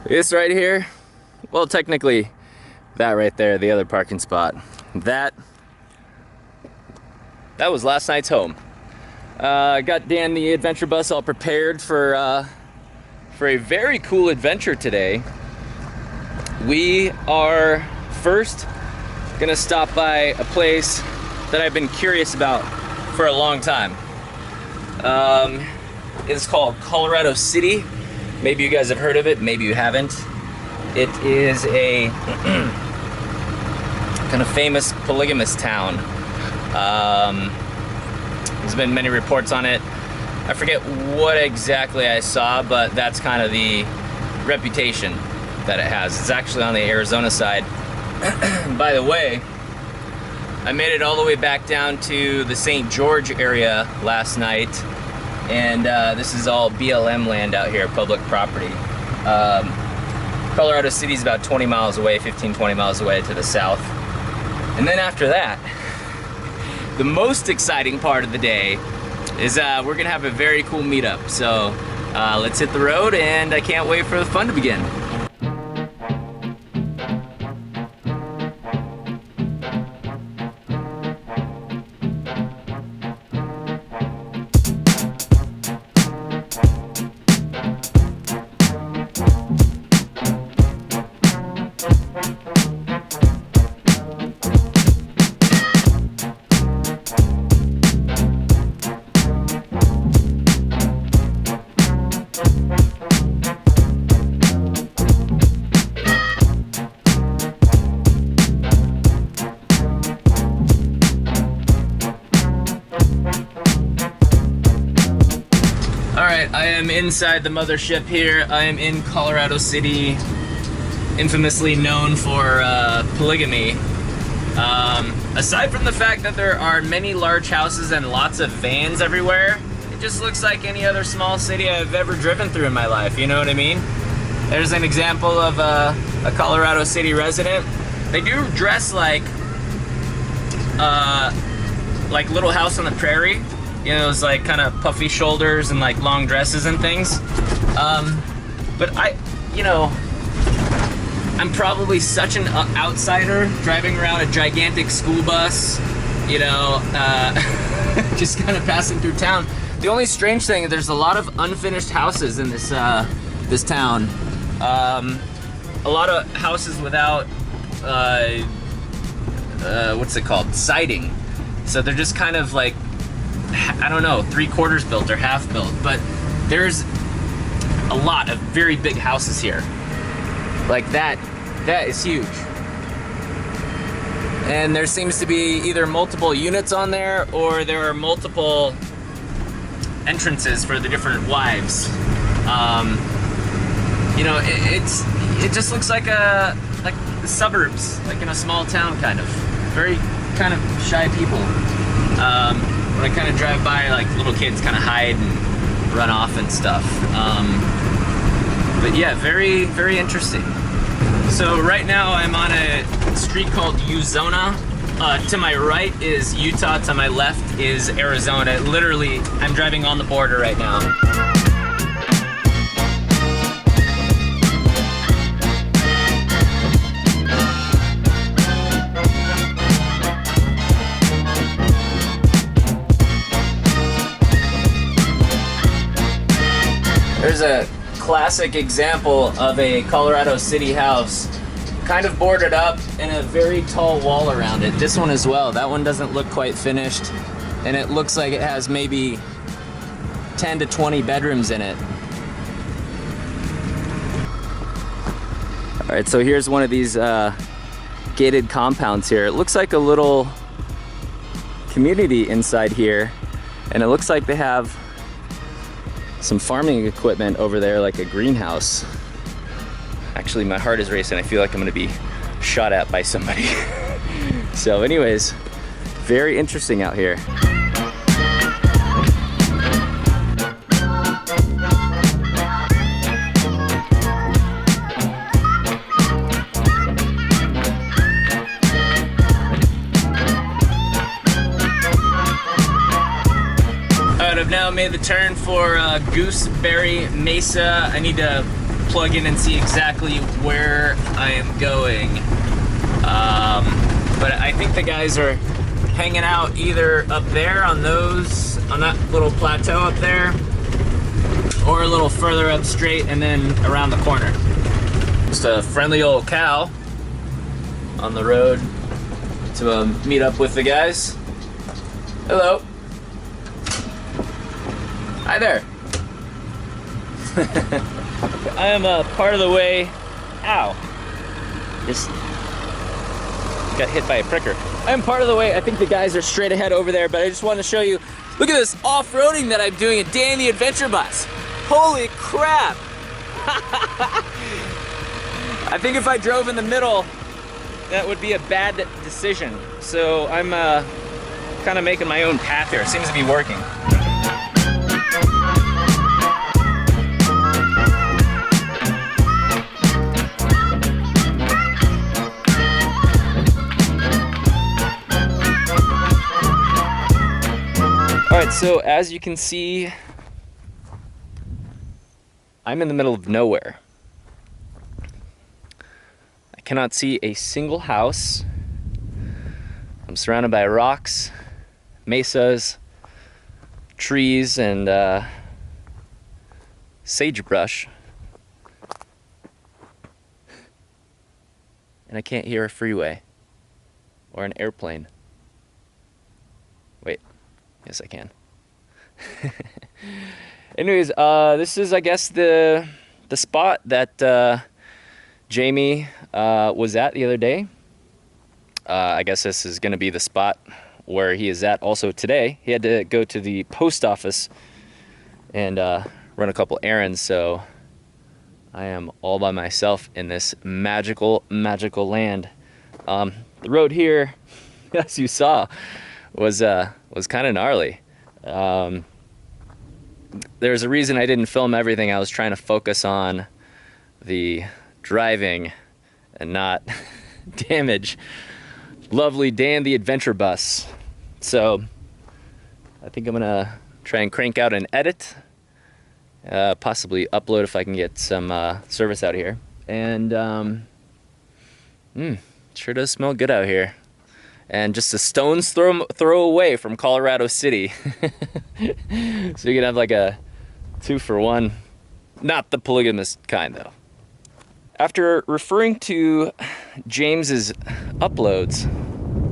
This right here, well, technically that right there, the other parking spot, that was last night's home. Got Dan the adventure bus all prepared for a very cool adventure today. We are first gonna stop by a place that I've been curious about for a long time. It's called Colorado City. Maybe you guys have heard of it, maybe you haven't. It is a kind of famous polygamist town. There's been many reports on it. I forget what exactly I saw, but that's kind of the reputation that it has. It's actually on the Arizona side. By the way, I made it all the way back down to the St. George area last night, and this is all BLM land out here, public property. Colorado City is about 20 miles away, 15-20 miles away to the south. And then after that, the most exciting part of the day is we're gonna have a very cool meetup. So let's hit the road, and I can't wait for the fun to begin. I am inside the mothership here. I am in Colorado City, infamously known for polygamy. Aside from the fact that there are many large houses and lots of vans everywhere, it just looks like any other small city I've ever driven through in my life, you know what I mean? There's an example of a Colorado City resident. They do dress like Little House on the Prairie. You know, those like kind of puffy shoulders and like long dresses and things. But I'm probably such an outsider driving around a gigantic school bus, you know, just kind of passing through town. The only strange thing is there's a lot of unfinished houses in this this town. A lot of houses without what's it called? Siding. So they're just kind of like, I don't know, 3/4 built or half built, but there's a lot of very big houses here. Like that is huge. And there seems to be either multiple units on there, or there are multiple entrances for the different wives. You know, it just looks like the suburbs, like in a small town kind of. Very kind of shy people. When I kind of drive by, like little kids kind of hide and run off and stuff. But yeah, very, very interesting. So right now I'm on a street called Uzona. To my right is Utah, to my left is Arizona. Literally, I'm driving on the border right now. There's a classic example of a Colorado City house, kind of boarded up and a very tall wall around it. This one as well. That one doesn't look quite finished, and it looks like it has maybe 10 to 20 bedrooms in it. All right, so here's one of these gated compounds here. It looks like a little community inside here, and it looks like they have some farming equipment over there, like a greenhouse. Actually, my heart is racing. I feel like I'm gonna be shot at by somebody. So anyways, very interesting out here. I've now made the turn for Gooseberry Mesa. I need to plug in and see exactly where I am going. But I think the guys are hanging out either up there on that little plateau up there, or a little further up straight and then around the corner. Just a friendly old cow on the road to meet up with the guys. Hello. Hi there. I am part of the way. Ow. Just got hit by a pricker. I'm part of the way. I think the guys are straight ahead over there, but I just wanted to show you. Look at this off-roading that I'm doing a day in the adventure bus. Holy crap. I think if I drove in the middle, that would be a bad decision. So I'm kind of making my own path here. It seems to be working. All right, so as you can see, I'm in the middle of nowhere. I cannot see a single house. I'm surrounded by rocks, mesas, trees, and sagebrush. And I can't hear a freeway or an airplane. Wait. Yes, I can. Anyways, this is, I guess, the spot that Jamie was at the other day. I guess this is going to be the spot where he is at also today. He had to go to the post office and run a couple errands, so I am all by myself in this magical, magical land. The road here, as you saw, was kind of gnarly. There's a reason I didn't film everything. I was trying to focus on the driving and not damage lovely Dan the Adventure Bus. So I think I'm gonna try and crank out an edit, possibly upload if I can get some service out here. And sure does smell good out here. And just a stone's throw away from Colorado City. So you can have like a 2-for-1. Not the polygamist kind though. After referring to James's uploads,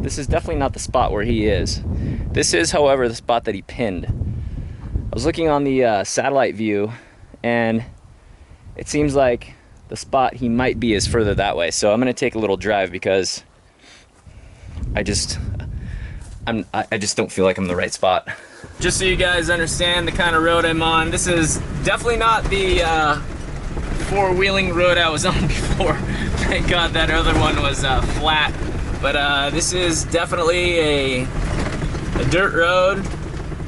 this is definitely not the spot where he is. This is, however, the spot that he pinned. I was looking on the satellite view, and it seems like the spot he might be is further that way. So I'm gonna take a little drive because I just don't feel like I'm in the right spot. Just so you guys understand the kind of road I'm on, this is definitely not the four-wheeling road I was on before. Thank God that other one was flat. But this is definitely a dirt road.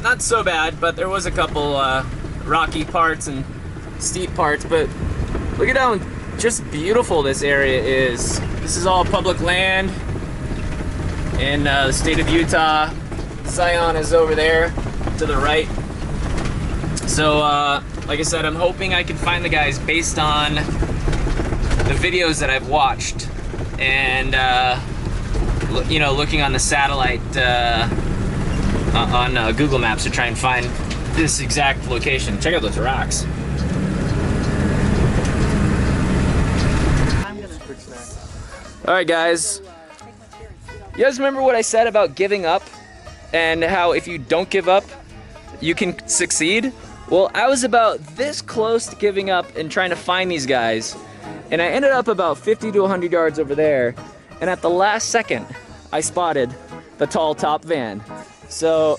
Not so bad, but there was a couple rocky parts and steep parts. But look at how just beautiful this area is. This is all public land in the state of Utah. Zion is over there to the right. So like I said, I'm hoping I can find the guys based on the videos that I've watched, and you know, looking on the satellite on Google Maps to try and find this exact location. Check out those rocks. All right, guys. You guys remember what I said about giving up and how if you don't give up, you can succeed? Well, I was about this close to giving up and trying to find these guys, and I ended up about 50 to 100 yards over there, and at the last second, I spotted the tall top van. So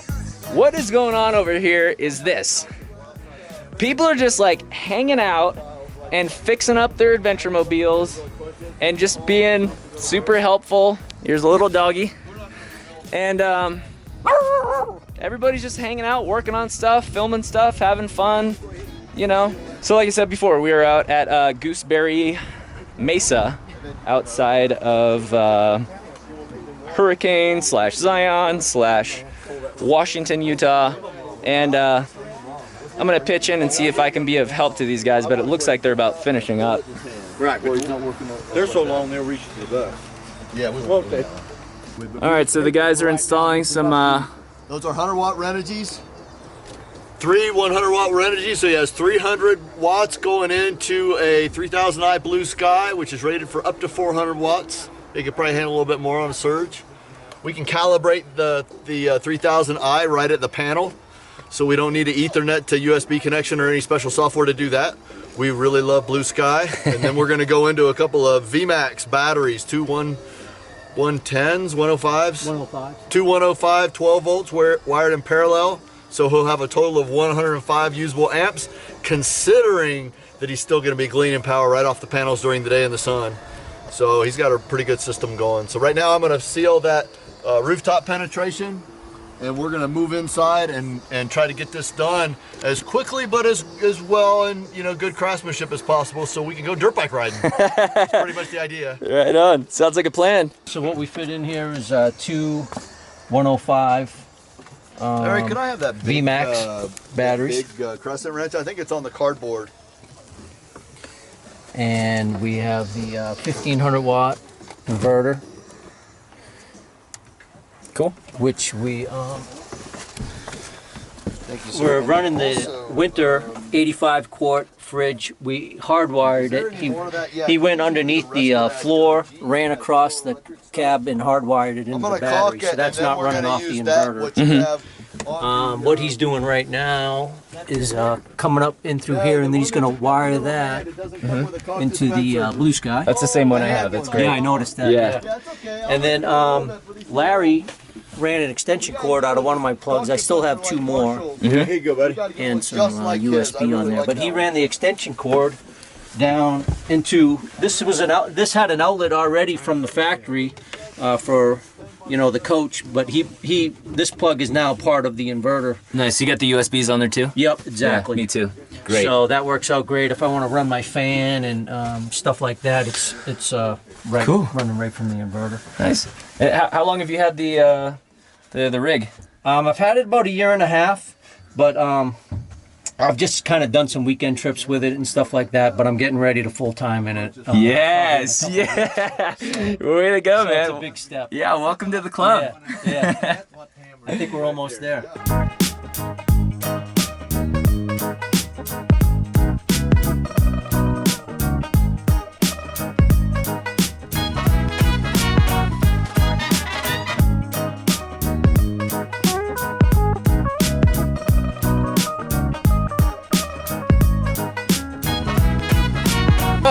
what is going on over here is this. People are just like hanging out and fixing up their adventure mobiles and just being super helpful. Here's a little doggy. And everybody's just hanging out, working on stuff, filming stuff, having fun, you know. So like I said before, we were out at Gooseberry Mesa outside of Hurricane / Zion / Washington, Utah. And I'm gonna pitch in and see if I can be of help to these guys, but it looks like they're about finishing up. Right, but they're so long they'll reach to the bus. Yeah, we won't. All right, so the guys are installing some. Those are 100-watt Renogy's. 3 100-watt Renogy, so he has 300 watts going into a 3000i Blue Sky, which is rated for up to 400 watts. It could probably handle a little bit more on a surge. We can calibrate the 3000i right at the panel, so we don't need an Ethernet to USB connection or any special software to do that. We really love Blue Sky. And then we're going to go into a couple of VMAX batteries, 2 110s, 105s, 2 105 12 volts wired in parallel. So he'll have a total of 105 usable amps, considering that he's still going to be gleaning power right off the panels during the day in the sun. So he's got a pretty good system going. So right now I'm going to seal that rooftop penetration, and we're going to move inside and try to get this done as quickly but as well and good craftsmanship as possible, so we can go dirt bike riding. That's pretty much the idea. Right on. Sounds like a plan. So what we fit in here is 2 105 Larry, could I have that big, VMAX batteries? Big crescent wrench? I think it's on the cardboard. And we have the 1500 watt inverter. Cool. Which we Thank you, sir. we're running the winter 85 quart fridge. We hardwired it. He went underneath the floor, ran across the cab, and hardwired it into the battery. So that's not running off the inverter. What he's doing right now is coming up in through here, and then he's going to wire that into the Blue Sky. That's the same one I have. That's great. Yeah, I noticed that. Yeah. And then Larry ran an extension cord out of one of my plugs. I still have 2 more. Here you go, buddy. And some USB on there. But he ran the extension cord down into this had an outlet already from the factory for the coach, but this plug is now part of the inverter. Nice. You got the USBs on there too? Yep, exactly. Yeah, me too. Great. So that works out great. If I want to run my fan and stuff like that, it's Cool. running right from the inverter. Nice. And how long have you had the rig? I've had it about 1.5 years, but I've just kind of done some weekend trips with it and stuff like that, but I'm getting ready to full-time in it. Yes, yeah. Way to go, so man. It's a big step. Yeah, welcome to the club. Yeah. I think we're almost there.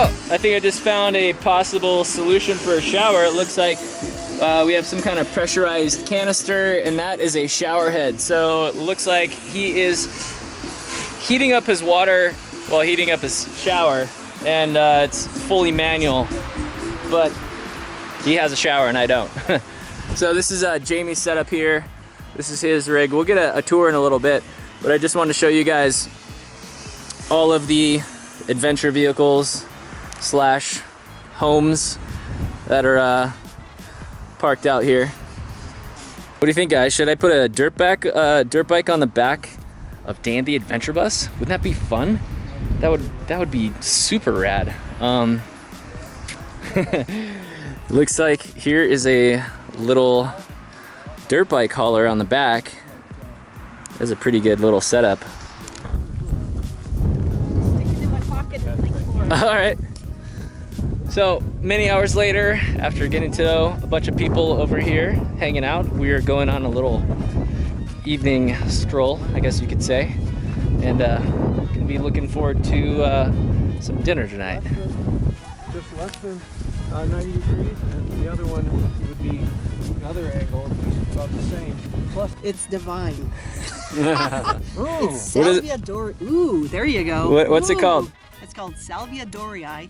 Oh, I think I just found a possible solution for a shower. It looks like we have some kind of pressurized canister, and that is a shower head. So it looks like he is heating up his water while heating up his shower, and it's fully manual, but he has a shower and I don't. So this is Jamie's setup here. This is his rig. We'll get a tour in a little bit, but I just wanted to show you guys all of the adventure vehicles slash homes that are parked out here. What do you think, guys? Should I put a dirt bike on the back of Dan the Adventure Bus? Wouldn't that be fun? That would be super rad. Looks like here is a little dirt bike hauler on the back. That's a pretty good little setup. All right. So many hours later, after getting to know a bunch of people over here hanging out, we are going on a little evening stroll, I guess you could say, and gonna be looking forward to some dinner tonight. Just less than 90 degrees, and the other one would be the other angle, just about the same. Plus, it's divine. oh, It's Salvia Dorii. Ooh, there you go. What's it called? It's called Salvia Dorii.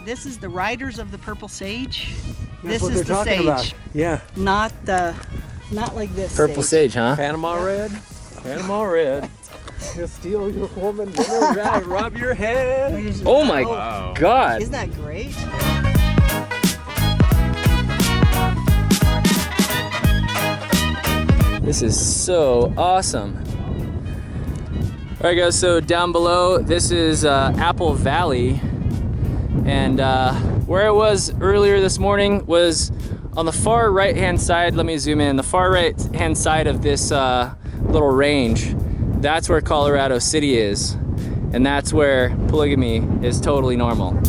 This is the Riders of the Purple Sage. that's This what is they're the talking sage, about. Yeah, not like this. Purple sage, huh? Panama red. Panama red. He'll steal your woman, rob your head. Oh my God! Isn't that great? This is so awesome. All right, guys, so down below, this is Apple Valley. And where I was earlier this morning was on the far right-hand side. Let me zoom in. The far right-hand side of this little range, that's where Colorado City is. And that's where polygamy is totally normal.